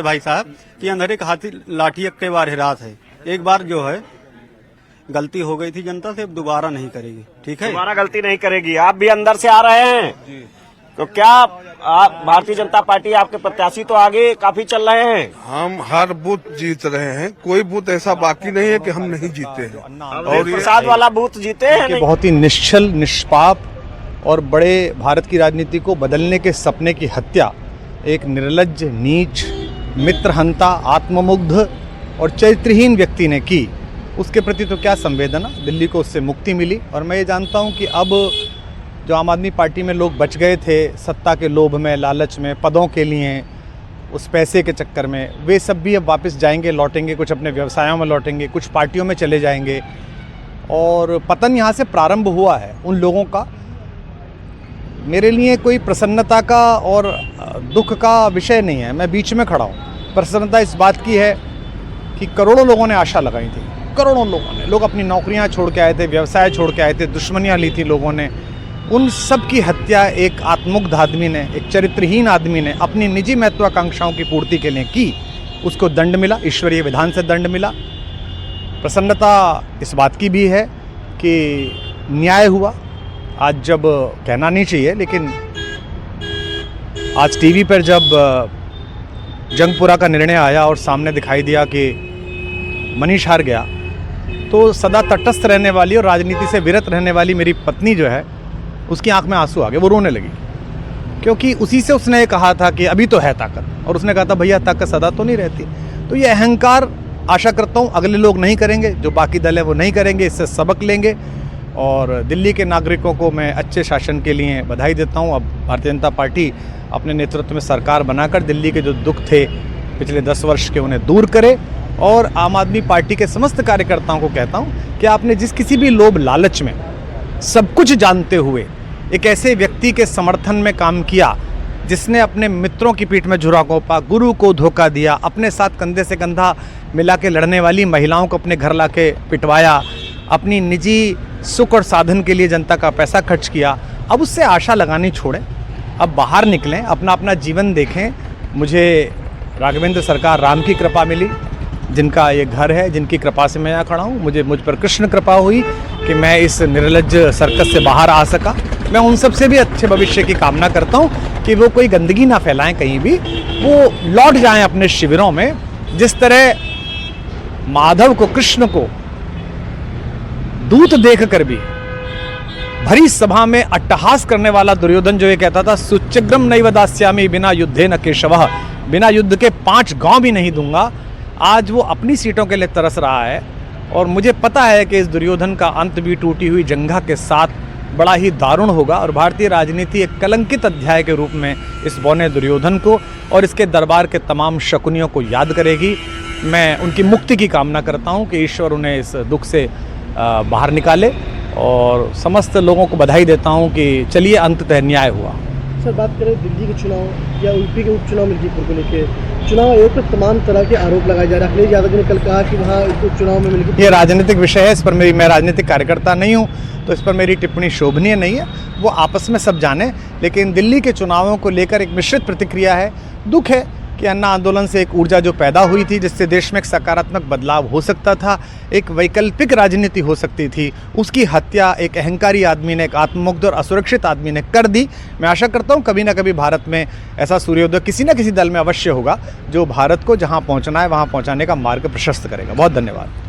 भाई साहब कि अंधेरे का हाथी लाठी के बार हिरात है। एक बार जो है गलती हो गई थी जनता से, अब दोबारा नहीं करेगी। ठीक है, दोबारा गलती नहीं करेगी। आप भी अंदर से आ रहे हैं तो क्या आप भारतीय जनता पार्टी, आपके प्रत्याशी तो आगे काफी चल रहे हैं। हम हर बूथ जीत रहे हैं, कोई बूथ ऐसा बाकी नहीं है कि हम नहीं जीते हैं। और प्रसाद वाला बूथ जीते हैं नहीं। बहुत ही निश्चल, निष्पाप और बड़े भारत की राजनीति को बदलने के सपने की हत्या एक निर्लज्ज, नीच, मित्रहंता, आत्ममुग्ध और चरित्रहीन व्यक्ति ने की। उसके प्रति तो क्या संवेदना, दिल्ली को उससे मुक्ति मिली। और मैं ये जानता हूँ कि अब जो आम आदमी पार्टी में लोग बच गए थे सत्ता के लोभ में, लालच में, पदों के लिए, उस पैसे के चक्कर में, वे सब भी अब वापस जाएंगे, लौटेंगे, कुछ अपने व्यवसायों में लौटेंगे, कुछ पार्टियों में चले जाएंगे। और पतन यहाँ से प्रारंभ हुआ है उन लोगों का। मेरे लिए कोई प्रसन्नता का और दुख का विषय नहीं है, मैं बीच में खड़ा हूँ। प्रसन्नता इस बात की है कि करोड़ों लोगों ने आशा लगाई थी, करोड़ों लोगों ने, लोग अपनी नौकरियां छोड़ के आए थे, व्यवसाय छोड़ के आए थे, दुश्मनियां ली थी लोगों ने। उन सब की हत्या एक आत्ममुग्ध आदमी ने, एक चरित्रहीन आदमी ने अपनी निजी महत्वाकांक्षाओं की पूर्ति के लिए की। उसको दंड मिला, ईश्वरीय विधान से दंड मिला। प्रसन्नता इस बात की भी है कि न्याय हुआ। आज जब कहना नहीं चाहिए, लेकिन आज टीवी पर जब जंगपुरा का निर्णय आया और सामने दिखाई दिया कि मनीष हार गया, तो सदा तटस्थ रहने वाली और राजनीति से विरत रहने वाली मेरी पत्नी जो है, उसकी आंख में आंसू आ गए, वो रोने लगी। क्योंकि उसी से उसने कहा था कि अभी तो है ताकत, और उसने कहा था भैया ताकत सदा तो नहीं रहती। तो ये अहंकार आशा करता हूँ अगले लोग नहीं करेंगे, जो बाकी दल है वो नहीं करेंगे, इससे सबक लेंगे। और दिल्ली के नागरिकों को मैं अच्छे शासन के लिए बधाई देता हूँ। अब भारतीय जनता पार्टी अपने नेतृत्व में सरकार बनाकर दिल्ली के जो दुख थे पिछले 10 वर्ष के, उन्हें दूर करे। और आम आदमी पार्टी के समस्त कार्यकर्ताओं को कहता हूँ कि आपने जिस किसी भी लोभ लालच में, सब कुछ जानते हुए एक ऐसे व्यक्ति के समर्थन में काम किया जिसने अपने मित्रों की पीठ में झुरा घोंपा, गुरु को धोखा दिया, अपने साथ कंधे से कंधा मिला के लड़ने वाली महिलाओं को अपने घर ला के पिटवाया, अपनी निजी सुख और साधन के लिए जनता का पैसा खर्च किया। अब उससे आशा लगानी छोड़ें, अब बाहर निकलें, अपना अपना जीवन देखें। मुझे राघवेंद्र सरकार राम की कृपा मिली, जिनका ये घर है, जिनकी कृपा से मैं यहाँ खड़ा हूँ। मुझ पर कृष्ण कृपा हुई कि मैं इस निर्लज्ज सर्कस से बाहर आ सका। मैं उन सब से भी अच्छे भविष्य की कामना करता हूँ कि वो कोई गंदगी ना फैलाएं कहीं भी, वो लौट जाएं अपने शिविरों में। जिस तरह माधव को, कृष्ण को दूत देखकर भी भरी सभा में अट्टहास करने वाला दुर्योधन जो ये कहता था सुचिग्रम नैव दास्यामि बिना युद्धे न केशवः, बिना युद्ध के 5 गांव भी नहीं दूंगा, आज वो अपनी सीटों के लिए तरस रहा है। और मुझे पता है कि इस दुर्योधन का अंत भी टूटी हुई जंघा के साथ बड़ा ही दारुण होगा। और भारतीय राजनीति एक कलंकित अध्याय के रूप में इस बौने दुर्योधन को और इसके दरबार के तमाम शकुनियों को याद करेगी। मैं उनकी मुक्ति की कामना करता हूँ कि ईश्वर उन्हें इस दुख से बाहर निकाले। और समस्त लोगों को बधाई देता हूँ कि चलिए अंततः न्याय हुआ। सर, बात करें दिल्ली के चुनाव या यूपी के उपचुनाव मिल्कीपुर को लेकर, चुनाव आयोग पर तमाम तरह के आरोप लगाए जा रहे हैं। अखिलेश यादव ने कल कहा कि वहाँ उपचुनाव में मिल्कीपुर, ये राजनीतिक विषय है, इस पर मैं राजनीतिक कार्यकर्ता नहीं हूँ, तो इस पर मेरी टिप्पणी शोभनीय नहीं है। वो आपस में सब जाने। लेकिन दिल्ली के चुनावों को लेकर एक मिश्रित प्रतिक्रिया है। दुख है कि अन्ना आंदोलन से एक ऊर्जा जो पैदा हुई थी, जिससे देश में एक सकारात्मक बदलाव हो सकता था, एक वैकल्पिक राजनीति हो सकती थी, उसकी हत्या एक अहंकारी आदमी ने, एक आत्ममुग्ध और असुरक्षित आदमी ने कर दी। मैं आशा करता हूँ कभी ना कभी भारत में ऐसा सूर्योदय किसी न किसी दल में अवश्य होगा, जो भारत को जहाँ पहुँचना है वहाँ पहुँचाने का मार्ग प्रशस्त करेगा। बहुत धन्यवाद।